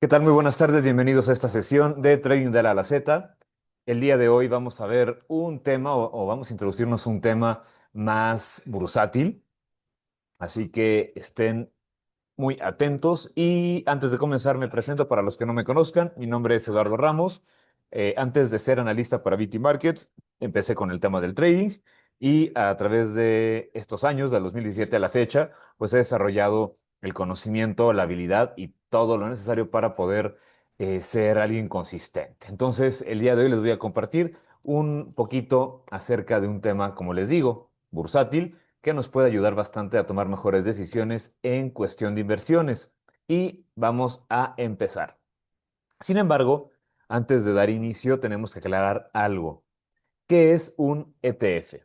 ¿Qué tal? Muy buenas tardes, bienvenidos a esta sesión de Trading de la A la Z. El día de hoy vamos a ver un tema o vamos a introducirnos un tema más bursátil, así que estén muy atentos. Y antes de comenzar, me presento para los que no me conozcan. Mi nombre es Eduardo Ramos. Antes de ser analista para BT Markets, empecé con el tema del trading y a través de estos años, del 2017 a la fecha, pues he desarrollado el conocimiento, la habilidad y todo lo necesario para poder ser alguien consistente. Entonces, el día de hoy les voy a compartir un poquito acerca de un tema, como les digo, bursátil que nos puede ayudar bastante a tomar mejores decisiones en cuestión de inversiones. Y vamos a empezar. Sin embargo, antes de dar inicio, tenemos que aclarar algo. ¿Qué es un ETF?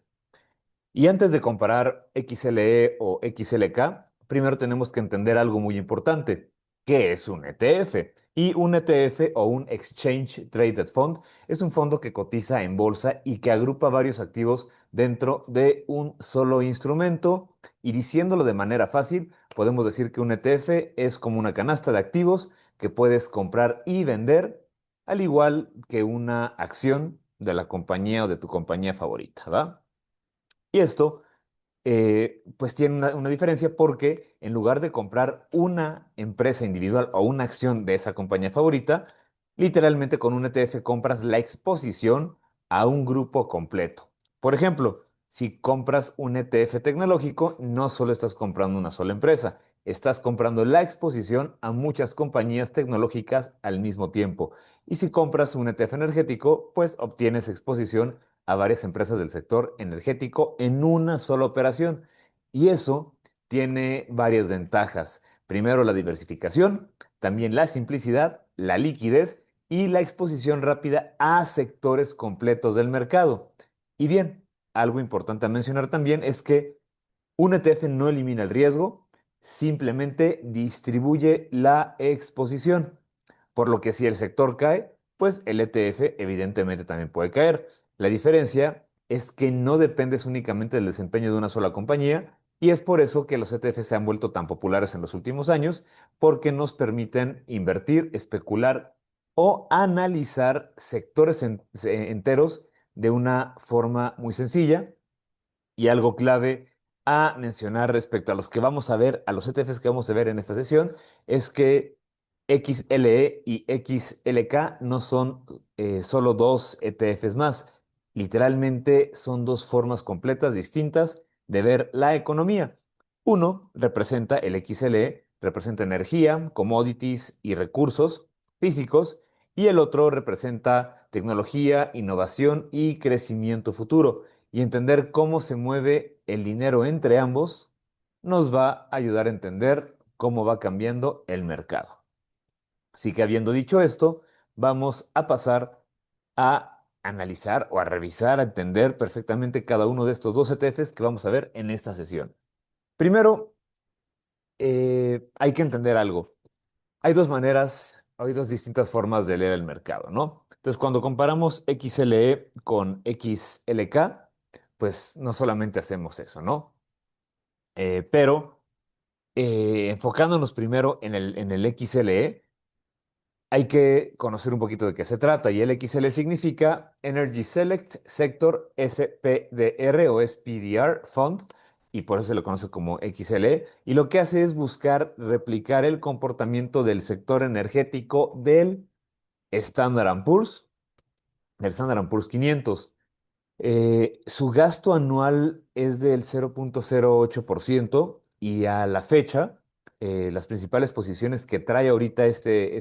Y antes de comparar XLE o XLK, primero tenemos que entender algo muy importante. ¿Qué es un ETF? Y un ETF o un Exchange Traded Fund es un fondo que cotiza en bolsa y que agrupa varios activos dentro de un solo instrumento. Y diciéndolo de manera fácil, podemos decir que un ETF es como una canasta de activos que puedes comprar y vender, al igual que una acción de la compañía o de tu compañía favorita, ¿va? Y esto, pues tiene una diferencia porque en lugar de comprar una empresa individual o una acción de esa compañía favorita, literalmente con un ETF compras la exposición a un grupo completo. Por ejemplo, si compras un ETF tecnológico, no solo estás comprando una sola empresa, estás comprando la exposición a muchas compañías tecnológicas al mismo tiempo. Y si compras un ETF energético, pues obtienes exposición a varias empresas del sector energético en una sola operación. Y eso tiene varias ventajas. Primero, la diversificación, también la simplicidad, la liquidez y la exposición rápida a sectores completos del mercado. Y bien, algo importante a mencionar también es que un ETF no elimina el riesgo, simplemente distribuye la exposición. Por lo que si el sector cae, pues el ETF evidentemente también puede caer. La diferencia es que no dependes únicamente del desempeño de una sola compañía y es por eso que los ETFs se han vuelto tan populares en los últimos años, porque nos permiten invertir, especular o analizar sectores enteros de una forma muy sencilla. Y algo clave a mencionar respecto a los que vamos a ver, a los ETFs que vamos a ver en esta sesión, es que XLE y XLK no son solo dos ETFs más. Literalmente son dos formas completas distintas de ver la economía. Uno representa el XLE, representa energía, commodities y recursos físicos, y el otro representa tecnología, innovación y crecimiento futuro. Y entender cómo se mueve el dinero entre ambos nos va a ayudar a entender cómo va cambiando el mercado. Así que habiendo dicho esto, vamos a pasar a analizar o a revisar, a entender perfectamente cada uno de estos dos ETFs que vamos a ver en esta sesión. Primero, hay que entender algo. Hay dos maneras, hay dos distintas formas de leer el mercado, ¿no? Entonces, cuando comparamos XLE con XLK, pues no solamente hacemos eso, ¿no? Pero enfocándonos primero en el XLE, hay que conocer un poquito de qué se trata. Y el XLE significa Energy Select Sector SPDR o SPDR Fund, y por eso se lo conoce como XLE. Y lo que hace es buscar replicar el comportamiento del sector energético Standard Poor's, del Standard Poor's 500. Su gasto anual es del 0,08% y a la fecha, las principales posiciones que trae ahorita este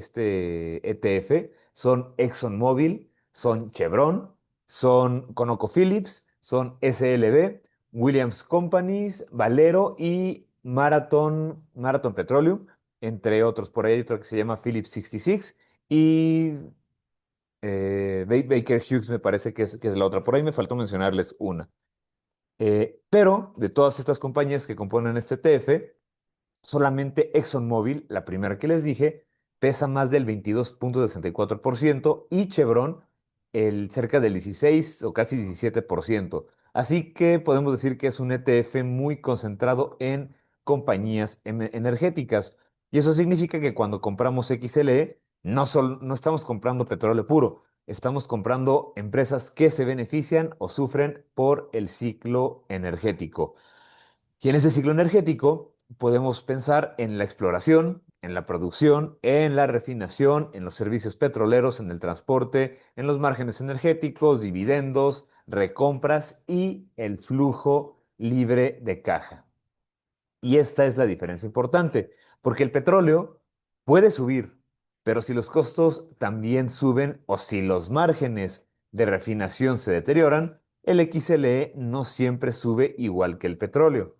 ETF son ExxonMobil, son Chevron, son ConocoPhillips, son SLB, Williams Companies, Valero y Marathon Petroleum, entre otros. Por ahí hay otro que se llama Phillips 66 y Baker Hughes me parece que es la otra. Por ahí me faltó mencionarles una. Pero de todas estas compañías que componen este TF, solamente ExxonMobil, la primera que les dije, pesa más del 22,64% y Chevron cerca del 16 o casi 17%. Así que podemos decir que es un ETF muy concentrado en compañías energéticas. Y eso significa que cuando compramos XLE, no estamos comprando petróleo puro, estamos comprando empresas que se benefician o sufren por el ciclo energético. Y en ese ciclo energético podemos pensar en la exploración, en la producción, en la refinación, en los servicios petroleros, en el transporte, en los márgenes energéticos, dividendos, recompras y el flujo libre de caja. Y esta es la diferencia importante, porque el petróleo puede subir, pero si los costos también suben o si los márgenes de refinación se deterioran, el XLE no siempre sube igual que el petróleo.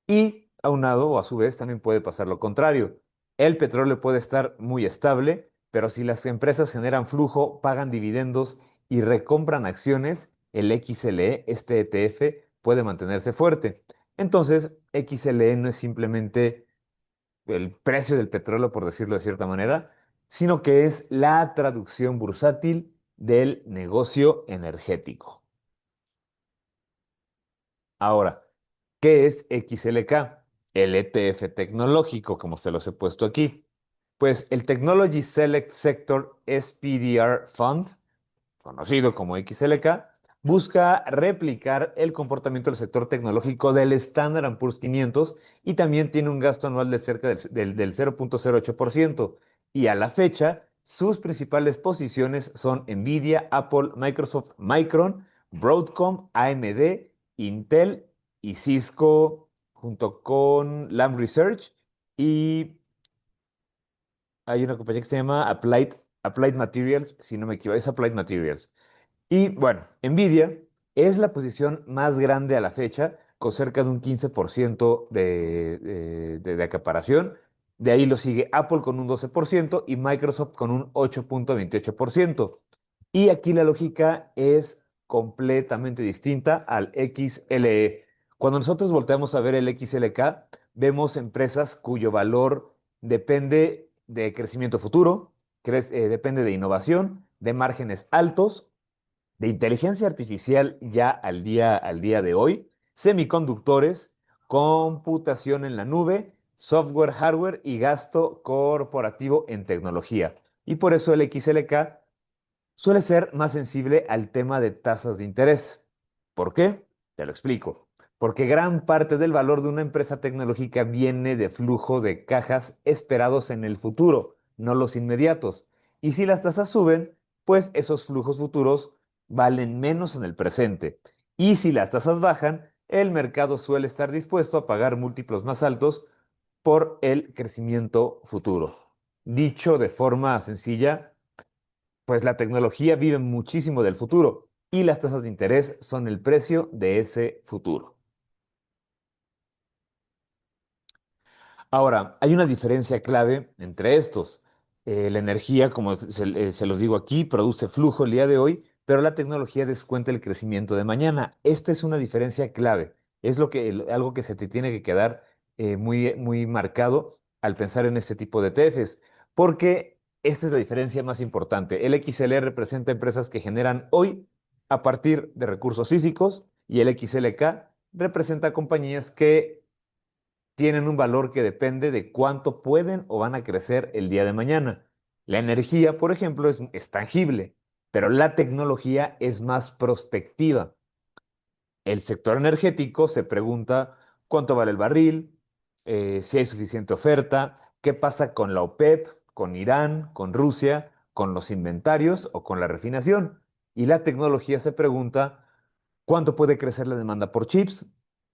Y aunado o a su vez también puede pasar lo contrario. El petróleo puede estar muy estable, pero si las empresas generan flujo, pagan dividendos y recompran acciones, el XLE, este ETF, puede mantenerse fuerte. Entonces, XLE no es simplemente el precio del petróleo, por decirlo de cierta manera, sino que es la traducción bursátil del negocio energético. Ahora, ¿qué es XLK? El ETF tecnológico, como se los he puesto aquí. Pues el Technology Select Sector SPDR Fund, conocido como XLK, busca replicar el comportamiento del sector tecnológico del Standard Poor's 500 y también tiene un gasto anual de cerca del 0.08%. Y a la fecha, sus principales posiciones son Nvidia, Apple, Microsoft, Micron, Broadcom, AMD, Intel y Cisco, junto con Lam Research. Y hay una compañía que se llama Applied Materials, si no me equivoco, es Applied Materials. Y bueno, Nvidia es la posición más grande a la fecha, con cerca de un 15% de acaparación. De ahí lo sigue Apple con un 12% y Microsoft con un 8.28%. Y aquí la lógica es completamente distinta al XLE. Cuando nosotros volteamos a ver el XLK, vemos empresas cuyo valor depende de crecimiento futuro, depende de innovación, de márgenes altos, de inteligencia artificial ya al día de hoy, semiconductores, computación en la nube, software, hardware y gasto corporativo en tecnología. Y por eso el XLK suele ser más sensible al tema de tasas de interés. ¿Por qué? Te lo explico. Porque gran parte del valor de una empresa tecnológica viene de flujo de cajas esperados en el futuro, no los inmediatos. Y si las tasas suben, pues esos flujos futuros valen menos en el presente. Y si las tasas bajan, el mercado suele estar dispuesto a pagar múltiplos más altos por el crecimiento futuro. Dicho de forma sencilla, pues la tecnología vive muchísimo del futuro y las tasas de interés son el precio de ese futuro. Ahora, hay una diferencia clave entre estos. La energía, como se los digo aquí, produce flujo el día de hoy, pero la tecnología descuenta el crecimiento de mañana. Esta es una diferencia clave. Es algo que se te tiene que quedar muy marcado al pensar en este tipo de ETFs, porque esta es la diferencia más importante. El XLE representa empresas que generan hoy a partir de recursos físicos y el XLK representa compañías que tienen un valor que depende de cuánto pueden o van a crecer el día de mañana. La energía, por ejemplo, es tangible, pero la tecnología es más prospectiva. El sector energético se pregunta cuánto vale el barril, si hay suficiente oferta, qué pasa con la OPEP, con Irán, con Rusia, con los inventarios o con la refinación. Y la tecnología se pregunta cuánto puede crecer la demanda por chips,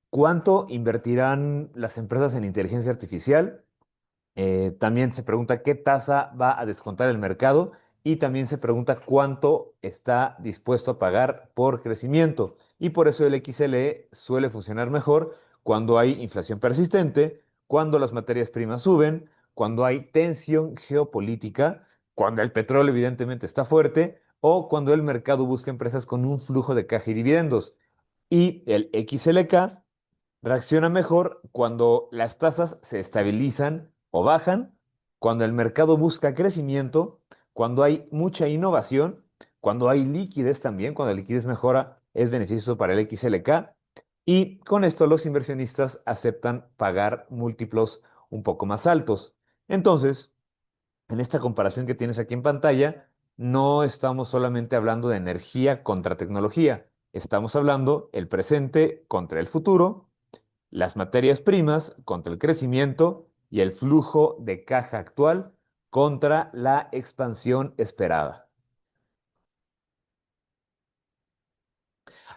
cuánto invertirán las empresas en inteligencia artificial. También se pregunta qué tasa va a descontar el mercado y también se pregunta cuánto está dispuesto a pagar por crecimiento. Y por eso el XLE suele funcionar mejor cuando hay inflación persistente, cuando las materias primas suben, cuando hay tensión geopolítica, cuando el petróleo evidentemente está fuerte o cuando el mercado busca empresas con un flujo de caja y dividendos. Y el XLK reacciona mejor cuando las tasas se estabilizan o bajan, cuando el mercado busca crecimiento, cuando hay mucha innovación, cuando hay liquidez también, cuando la liquidez mejora es beneficioso para el XLK y con esto los inversionistas aceptan pagar múltiplos un poco más altos. Entonces, en esta comparación que tienes aquí en pantalla, no estamos solamente hablando de energía contra tecnología, estamos hablando el presente contra el futuro, las materias primas contra el crecimiento y el flujo de caja actual contra la expansión esperada.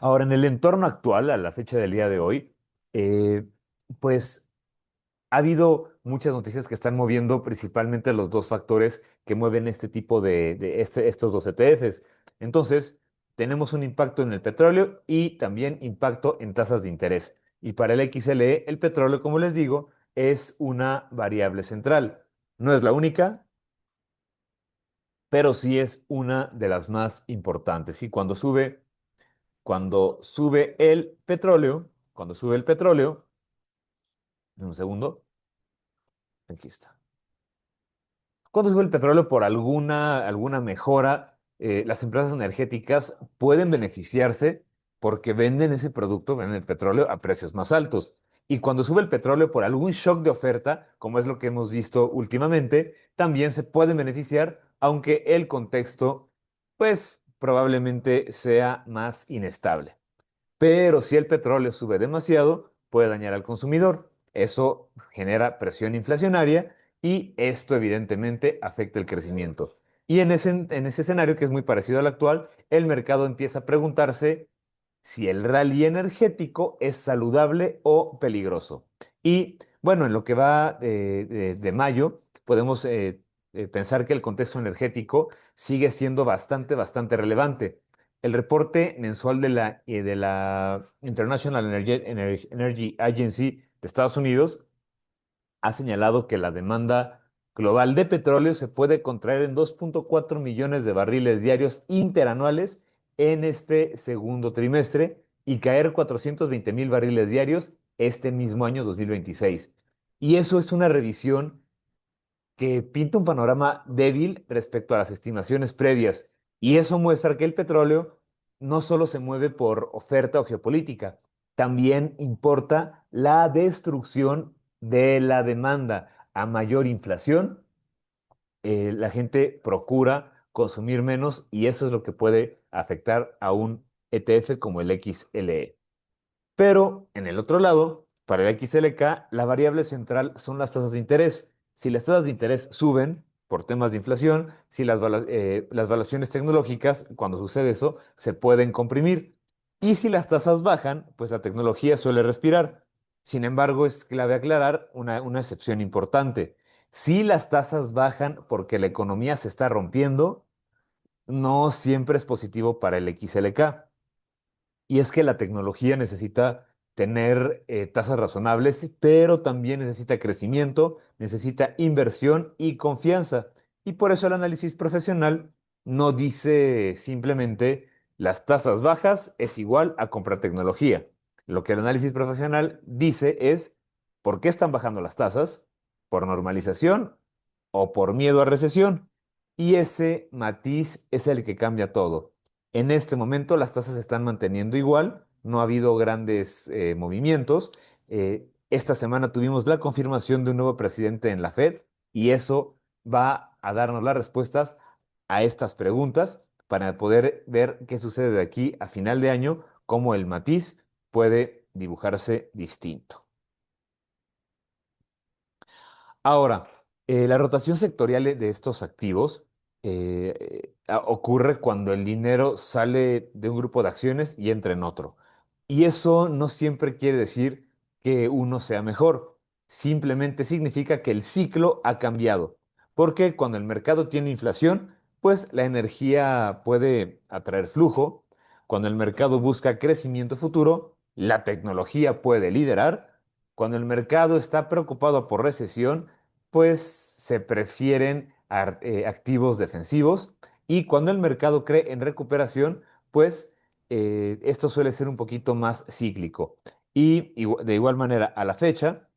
Ahora, en el entorno actual, a la fecha del día de hoy, eh, pues ha habido muchas noticias que están moviendo principalmente los dos factores que mueven este tipo estos dos ETFs. Entonces, tenemos un impacto en el petróleo y también impacto en tasas de interés. Y para el XLE, el petróleo, como les digo, es una variable central. No es la única, pero sí es una de las más importantes. Y cuando sube el petróleo, en un segundo, aquí está. Cuando sube el petróleo por alguna mejora, las empresas energéticas pueden beneficiarse porque venden ese producto, venden el petróleo a precios más altos. Y cuando sube el petróleo por algún shock de oferta, como es lo que hemos visto últimamente, también se pueden beneficiar, aunque el contexto, pues, probablemente sea más inestable. Pero si el petróleo sube demasiado, puede dañar al consumidor. Eso genera presión inflacionaria y esto evidentemente afecta el crecimiento. Y en ese escenario, que es muy parecido al actual, el mercado empieza a preguntarse si el rally energético es saludable o peligroso. Y bueno, en lo que va de mayo, podemos pensar que el contexto energético sigue siendo bastante relevante. El reporte mensual de la International Energy Agency de Estados Unidos ha señalado que la demanda global de petróleo se puede contraer en 2,4 millones de barriles diarios interanuales en este segundo trimestre y caer 420,000 barriles diarios este mismo año 2026. Y eso es una revisión que pinta un panorama débil respecto a las estimaciones previas, y eso muestra que el petróleo no solo se mueve por oferta o geopolítica, también importa la destrucción de la demanda. A mayor inflación, la gente procura consumir menos y eso es lo que puede afectar a un ETF como el XLE. Pero en el otro lado, para el XLK, la variable central son las tasas de interés. Si las tasas de interés suben por temas de inflación, si las valuaciones tecnológicas, cuando sucede eso, se pueden comprimir. Y si las tasas bajan, pues la tecnología suele respirar. Sin embargo, es clave aclarar una excepción importante. Si las tasas bajan porque la economía se está rompiendo, no siempre es positivo para el XLK. Y es que la tecnología necesita tener tasas razonables, pero también necesita crecimiento, necesita inversión y confianza. Y por eso el análisis profesional no dice simplemente las tasas bajas es igual a comprar tecnología. Lo que el análisis profesional dice es por qué están bajando las tasas, por normalización o por miedo a recesión. Y ese matiz es el que cambia todo. En este momento las tasas se están manteniendo igual, no ha habido grandes movimientos. Esta semana tuvimos la confirmación de un nuevo presidente en la Fed y eso va a darnos las respuestas a estas preguntas para poder ver qué sucede de aquí a final de año, cómo el matiz puede dibujarse distinto. Ahora, la rotación sectorial de estos activos ocurre cuando el dinero sale de un grupo de acciones y entra en otro. Y eso no siempre quiere decir que uno sea mejor. Simplemente significa que el ciclo ha cambiado. Porque cuando el mercado tiene inflación, pues la energía puede atraer flujo. Cuando el mercado busca crecimiento futuro, la tecnología puede liderar. Cuando el mercado está preocupado por recesión, pues se prefieren activos defensivos y cuando el mercado cree en recuperación, pues esto suele ser un poquito más cíclico. Y de igual manera, a la fecha,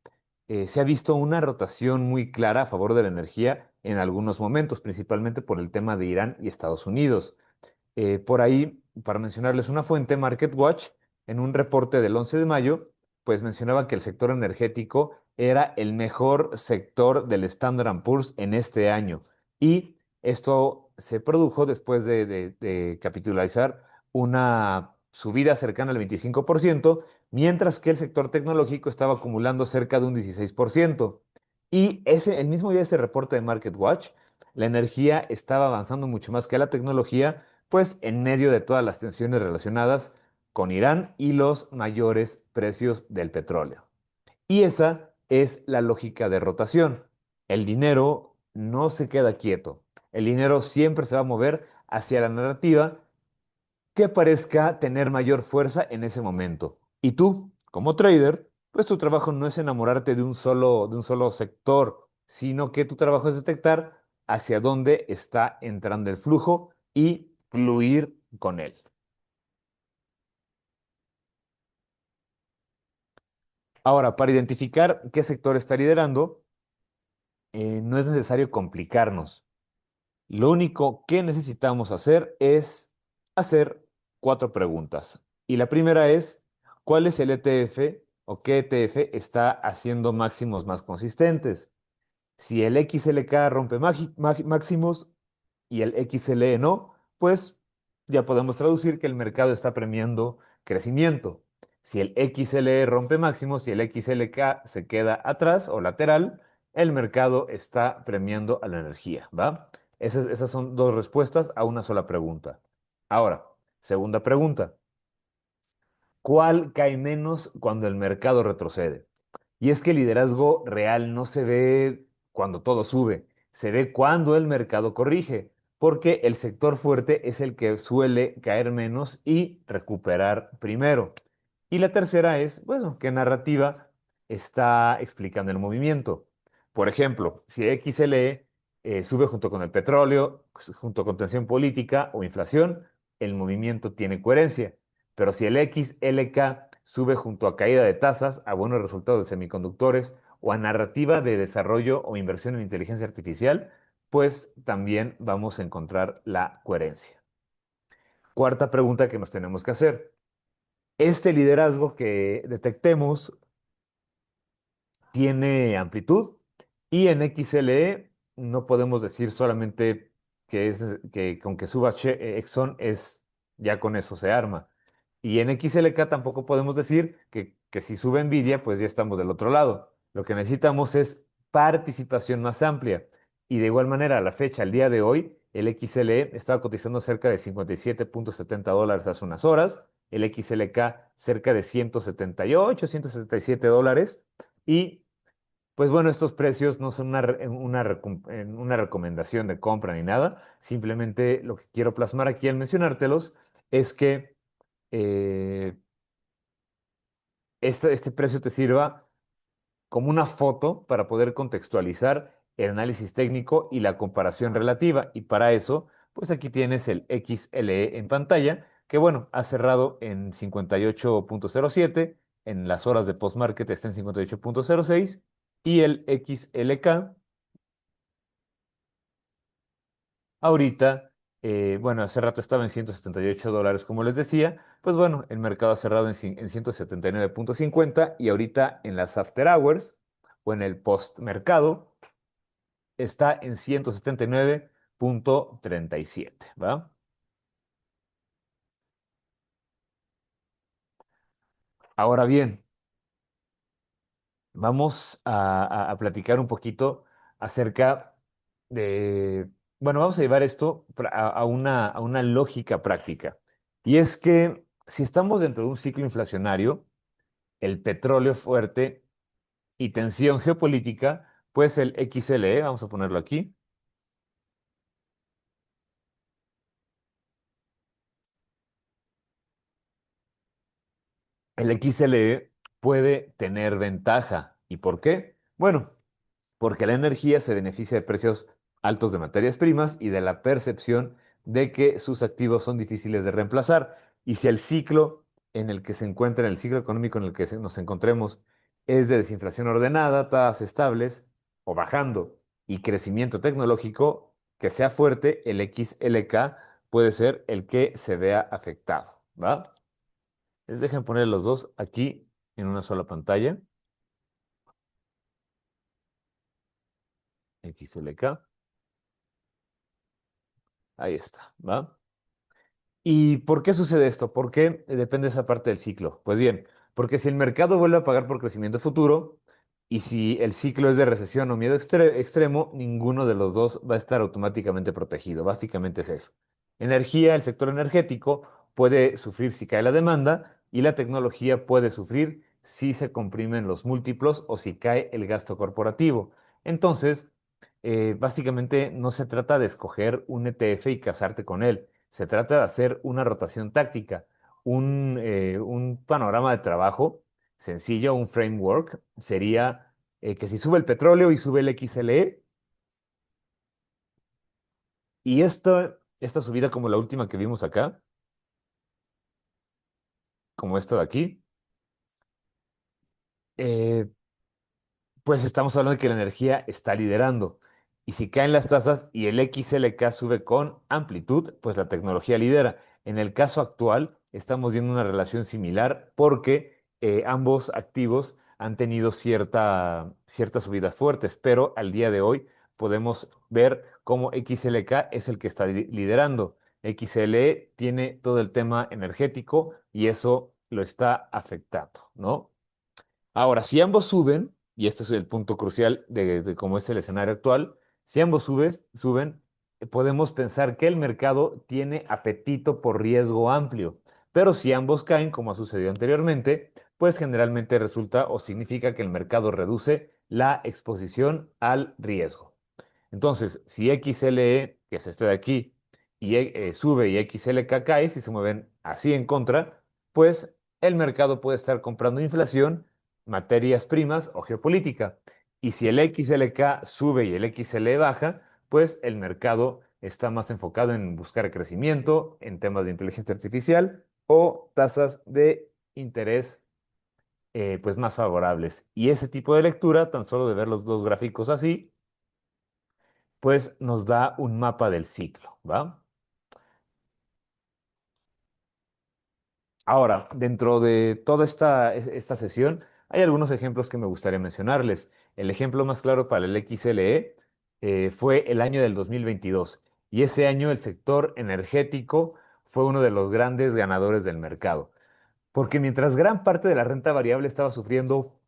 se ha visto una rotación muy clara a favor de la energía en algunos momentos, principalmente por el tema de Irán y Estados Unidos. Por ahí, para mencionarles una fuente, MarketWatch, en un reporte del 11 de mayo, pues mencionaba que el sector energético era el mejor sector del Standard Poor's en este año. Y esto se produjo después de capitalizar una subida cercana al 25%, mientras que el sector tecnológico estaba acumulando cerca de un 16%. Y el mismo día de ese reporte de MarketWatch, la energía estaba avanzando mucho más que la tecnología, pues en medio de todas las tensiones relacionadas con Irán y los mayores precios del petróleo. Y esa es la lógica de rotación. El dinero no se queda quieto. El dinero siempre se va a mover hacia la narrativa que parezca tener mayor fuerza en ese momento. Y tú, como trader, pues tu trabajo no es enamorarte de un solo sector, sino que tu trabajo es detectar hacia dónde está entrando el flujo y fluir con él. Ahora, para identificar qué sector está liderando, no es necesario complicarnos. Lo único que necesitamos hacer es hacer cuatro preguntas. Y la primera es, ¿cuál es el ETF o qué ETF está haciendo máximos más consistentes? Si el XLK rompe máximos y el XLE no, pues ya podemos traducir que el mercado está premiando crecimiento. Si el XLE rompe máximos y el XLK se queda atrás o lateral, el mercado está premiando a la energía, ¿va? Esas son dos respuestas a una sola pregunta. Ahora, segunda pregunta. ¿Cuál cae menos cuando el mercado retrocede? Y es que el liderazgo real no se ve cuando todo sube, se ve cuando el mercado corrige, porque el sector fuerte es el que suele caer menos y recuperar primero. Y la tercera es, bueno, qué narrativa está explicando el movimiento. Por ejemplo, si XLE sube junto con el petróleo, junto con tensión política o inflación, el movimiento tiene coherencia. Pero si el XLK sube junto a caída de tasas, a buenos resultados de semiconductores o a narrativa de desarrollo o inversión en inteligencia artificial, pues también vamos a encontrar la coherencia. Cuarta pregunta que nos tenemos que hacer. Este liderazgo que detectemos tiene amplitud y en XLE no podemos decir solamente que con que suba Exxon es ya con eso se arma. Y en XLK tampoco podemos decir que si sube Nvidia, pues ya estamos del otro lado. Lo que necesitamos es participación más amplia. Y de igual manera, a la fecha, al día de hoy, el XLE estaba cotizando cerca de 57.70 dólares hace unas horas, el XLK cerca de 178, 177 dólares. Y pues bueno, estos precios no son una recomendación de compra ni nada. Simplemente lo que quiero plasmar aquí al mencionártelos es que eh, este precio te sirva como una foto para poder contextualizar el análisis técnico y la comparación relativa. Y para eso, pues aquí tienes el XLE en pantalla, que bueno, ha cerrado en 58.07, en las horas de post-market está en 58.06 y el XLK ahorita, bueno, hace rato estaba en 178 dólares, como les decía. Pues bueno, el mercado ha cerrado en 179.50 y ahorita en las after hours o en el post mercado está en 179.37, ¿va? Ahora bien, vamos a platicar un poquito acerca de, bueno, vamos a llevar esto a una lógica práctica. Y es que si estamos dentro de un ciclo inflacionario, el petróleo fuerte y tensión geopolítica, pues el XLE, vamos a ponerlo aquí, el XLE puede tener ventaja. ¿Y por qué? Bueno, porque la energía se beneficia de precios altos de materias primas y de la percepción de que sus activos son difíciles de reemplazar. Y si el ciclo en el que se encuentra, en el ciclo económico en el que nos encontremos, es de desinflación ordenada, tasas estables o bajando y crecimiento tecnológico que sea fuerte, el XLK puede ser el que se vea afectado, ¿va? Dejen poner los dos aquí en una sola pantalla. XLK. Ahí está, ¿va? ¿Y por qué sucede esto? ¿Por qué depende esa parte del ciclo? Pues bien, porque si el mercado vuelve a pagar por crecimiento futuro y si el ciclo es de recesión o miedo extremo, ninguno de los dos va a estar automáticamente protegido. Básicamente es eso. Energía, el sector energético puede sufrir si cae la demanda y la tecnología puede sufrir si se comprimen los múltiplos o si cae el gasto corporativo. Entonces, básicamente no se trata de escoger un ETF y casarte con él. Se trata de hacer una rotación táctica, un panorama de trabajo sencillo, un framework. Sería que si sube el petróleo y sube el XLE, y esta subida como la última que vimos acá, como esta de aquí, eh, pues estamos hablando de que la energía está liderando. Y si caen las tasas y el XLK sube con amplitud, pues la tecnología lidera. En el caso actual, estamos viendo una relación similar porque ambos activos han tenido ciertas subidas fuertes, pero al día de hoy podemos ver cómo XLK es el que está liderando. XLE tiene todo el tema energético y eso lo está afectando, ¿no? Ahora, si ambos suben, y este es el punto crucial de cómo es el escenario actual, si ambos suben, podemos pensar que el mercado tiene apetito por riesgo amplio, pero si ambos caen, como ha sucedido anteriormente, pues generalmente resulta o significa que el mercado reduce la exposición al riesgo. Entonces, si XLE, que es este de aquí, sube y XLK cae, si se mueven así en contra, pues el mercado puede estar comprando inflación, materias primas o geopolítica. Y si el XLK sube y el XLE baja, pues el mercado está más enfocado en buscar crecimiento, en temas de inteligencia artificial o tasas de interés pues más favorables. Y ese tipo de lectura, tan solo de ver los dos gráficos así, pues nos da un mapa del ciclo, ¿va? Ahora, dentro de toda esta sesión, hay algunos ejemplos que me gustaría mencionarles. El ejemplo más claro para el XLE fue el año del 2022 y ese año el sector energético fue uno de los grandes ganadores del mercado, porque mientras gran parte de la renta variable estaba sufriendo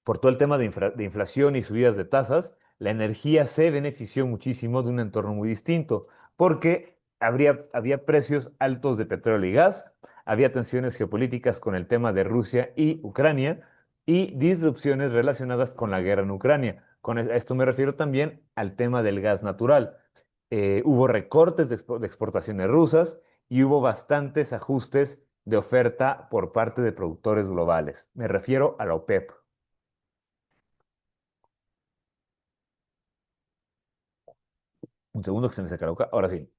por todo el tema de inflación y subidas de tasas, la energía se benefició muchísimo de un entorno muy distinto, porque había precios altos de petróleo y gas, había tensiones geopolíticas con el tema de Rusia y Ucrania y disrupciones relacionadas con la guerra en Ucrania. Esto me refiero también al tema del gas natural. Hubo recortes de exportaciones rusas y hubo bastantes ajustes de oferta por parte de productores globales. Me refiero a la OPEP. Un segundo que se me saca la boca. Ahora sí.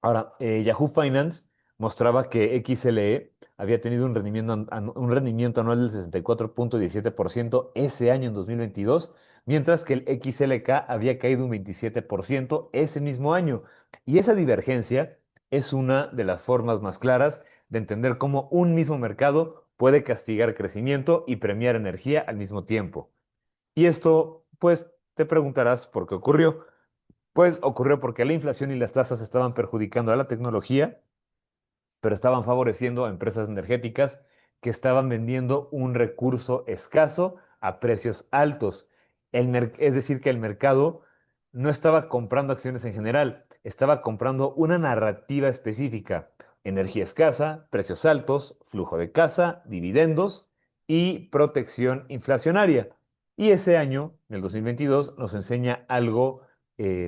Ahora, Yahoo Finance mostraba que XLE había tenido un rendimiento anual del 64,17% ese año en 2022, mientras que el XLK había caído un 27% ese mismo año. Y esa divergencia es una de las formas más claras de entender cómo un mismo mercado puede castigar crecimiento y premiar energía al mismo tiempo. Y esto, pues, te preguntarás por qué ocurrió. Pues ocurrió porque la inflación y las tasas estaban perjudicando a la tecnología, pero estaban favoreciendo a empresas energéticas que estaban vendiendo un recurso escaso a precios altos. Es decir, que el mercado no estaba comprando acciones en general, estaba comprando una narrativa específica: energía escasa, precios altos, flujo de caja, dividendos y protección inflacionaria. Y ese año, en el 2022, nos enseña algo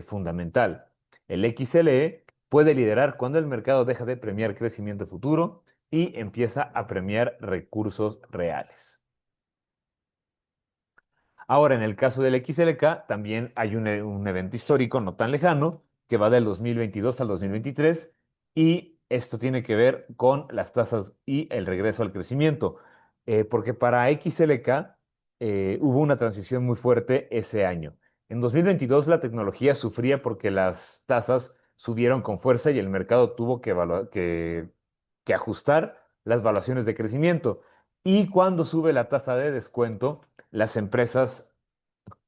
fundamental. El XLE puede liderar cuando el mercado deja de premiar crecimiento futuro y empieza a premiar recursos reales. Ahora, en el caso del XLK, también hay un evento histórico no tan lejano que va del 2022 al 2023 y esto tiene que ver con las tasas y el regreso al crecimiento, porque para XLK hubo una transición muy fuerte ese año. En 2022 la tecnología sufría porque las tasas subieron con fuerza y el mercado tuvo que ajustar las valuaciones de crecimiento. Y cuando sube la tasa de descuento, las empresas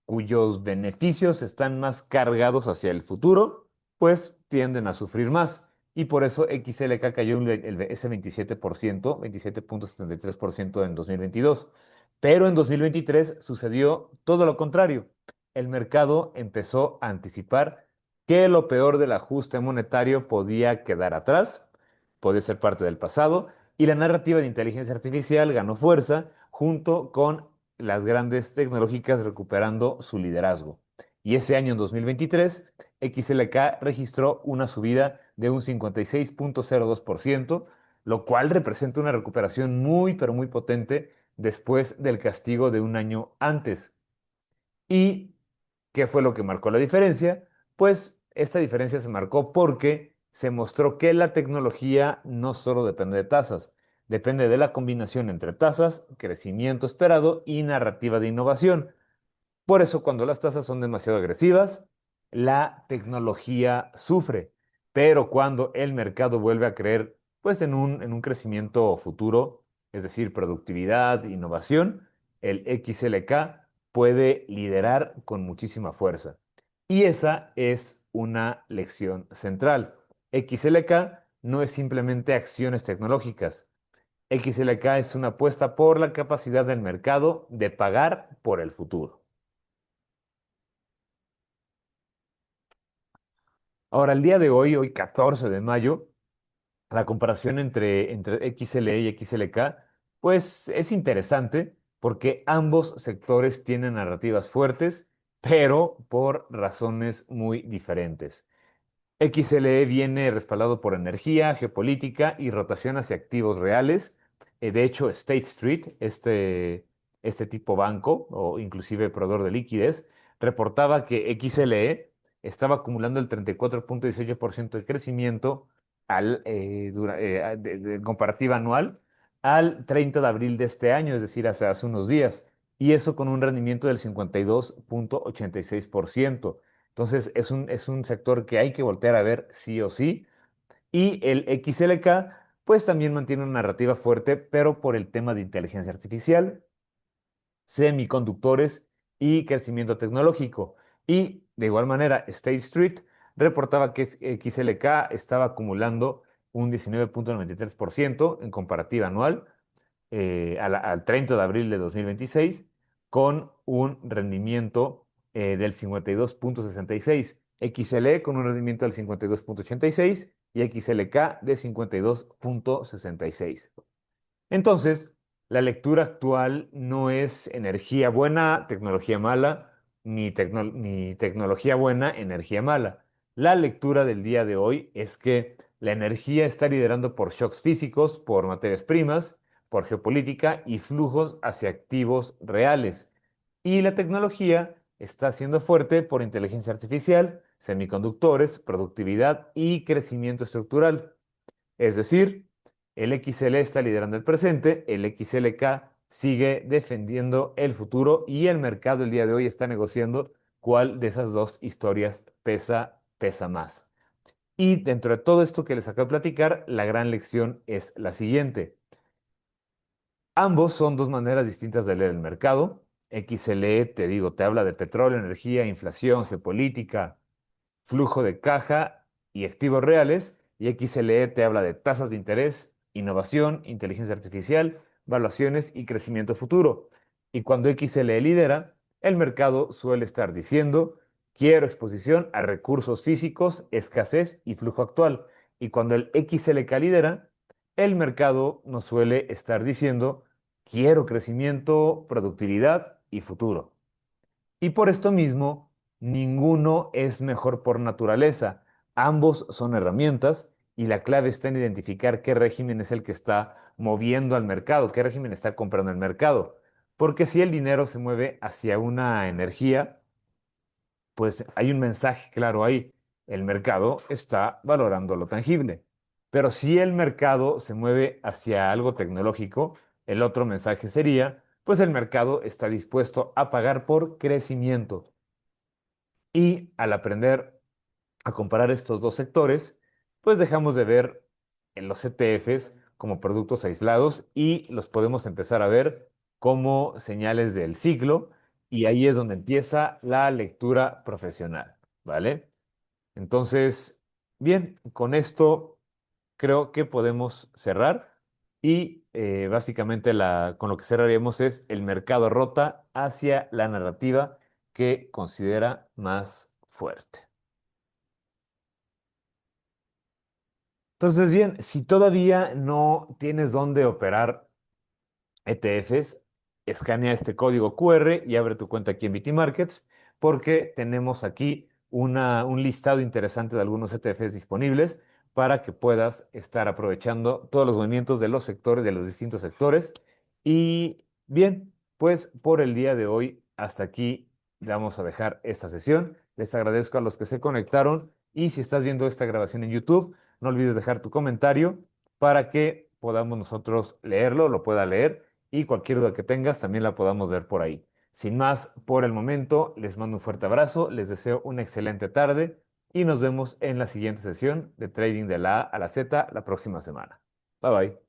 cuyos beneficios están más cargados hacia el futuro, pues tienden a sufrir más. Y por eso XLK cayó ese 27%, 27,73% en 2022. Pero en 2023 sucedió todo lo contrario. El mercado empezó a anticipar que lo peor del ajuste monetario podía quedar atrás, podía ser parte del pasado, y la narrativa de inteligencia artificial ganó fuerza junto con las grandes tecnológicas recuperando su liderazgo. Y ese año, en 2023, XLK registró una subida de un 56,02%, lo cual representa una recuperación muy, pero muy potente después del castigo de un año antes. ¿Y qué fue lo que marcó la diferencia? Pues esta diferencia se marcó porque se mostró que la tecnología no solo depende de tasas, depende de la combinación entre tasas, crecimiento esperado y narrativa de innovación. Por eso, cuando las tasas son demasiado agresivas, la tecnología sufre. Pero cuando el mercado vuelve a creer pues, en un crecimiento futuro, es decir, productividad, innovación, el XLK puede liderar con muchísima fuerza. Y esa es una lección central. XLK no es simplemente acciones tecnológicas. XLK es una apuesta por la capacidad del mercado de pagar por el futuro. Ahora, el día de hoy 14 de mayo, la comparación entre XLE y XLK, pues es interesante porque ambos sectores tienen narrativas fuertes, pero por razones muy diferentes. XLE viene respaldado por energía, geopolítica y rotación hacia activos reales. De hecho, State Street, este tipo banco o inclusive proveedor de liquidez, reportaba que XLE estaba acumulando el 34,18% de crecimiento de comparativa anual al 30 de abril de este año, es decir, hace unos días, y eso con un rendimiento del 52,86%. Entonces, es un sector que hay que voltear a ver sí o sí. Y el XLK, pues también mantiene una narrativa fuerte, pero por el tema de inteligencia artificial, semiconductores y crecimiento tecnológico. Y de igual manera, State Street reportaba que XLK estaba acumulando un 19,93% en comparativa anual al 30 de abril de 2026 con un rendimiento del 52,66. XLE con un rendimiento del 52,86 y XLK de 52,66. Entonces, la lectura actual no es energía buena, tecnología mala, ni tecnología buena, energía mala. La lectura del día de hoy es que la energía está liderando por shocks físicos, por materias primas, por geopolítica y flujos hacia activos reales. Y la tecnología está siendo fuerte por inteligencia artificial, semiconductores, productividad y crecimiento estructural. Es decir, el XL está liderando el presente, el XLK sigue defendiendo el futuro y el mercado el día de hoy está negociando cuál de esas dos historias pesa más. Y dentro de todo esto que les acabo de platicar, la gran lección es la siguiente. Ambos son dos maneras distintas de leer el mercado. XLE, te digo, te habla de petróleo, energía, inflación, geopolítica, flujo de caja y activos reales, y XLE te habla de tasas de interés, innovación, inteligencia artificial, valuaciones y crecimiento futuro. Y cuando XLE lidera, el mercado suele estar diciendo, quiero exposición a recursos físicos, escasez y flujo actual. Y cuando el XLK lidera, el mercado nos suele estar diciendo, quiero crecimiento, productividad y futuro. Y por esto mismo, ninguno es mejor por naturaleza. Ambos son herramientas y la clave está en identificar qué régimen es el que está moviendo al mercado, qué régimen está comprando el mercado. Porque si el dinero se mueve hacia una energía, pues hay un mensaje claro ahí. El mercado está valorando lo tangible. Pero si el mercado se mueve hacia algo tecnológico, el otro mensaje sería, pues el mercado está dispuesto a pagar por crecimiento. Y al aprender a comparar estos dos sectores, pues dejamos de ver en los ETFs como productos aislados y los podemos empezar a ver como señales del ciclo y ahí es donde empieza la lectura profesional, ¿vale? Entonces, bien, con esto creo que podemos cerrar y básicamente con lo que cerraríamos es el mercado rota hacia la narrativa que considera más fuerte. Entonces, bien, si todavía no tienes dónde operar ETFs, escanea este código QR y abre tu cuenta aquí en BT Markets porque tenemos aquí un listado interesante de algunos ETFs disponibles para que puedas estar aprovechando todos los movimientos de los sectores, de los distintos sectores. Y bien, pues por el día de hoy, hasta aquí vamos a dejar esta sesión. Les agradezco a los que se conectaron y si estás viendo esta grabación en YouTube, no olvides dejar tu comentario para que podamos nosotros leerlo, lo pueda leer y cualquier duda que tengas también la podamos ver por ahí. Sin más, por el momento, les mando un fuerte abrazo, les deseo una excelente tarde y nos vemos en la siguiente sesión de Trading de la A a la Z la próxima semana. Bye bye.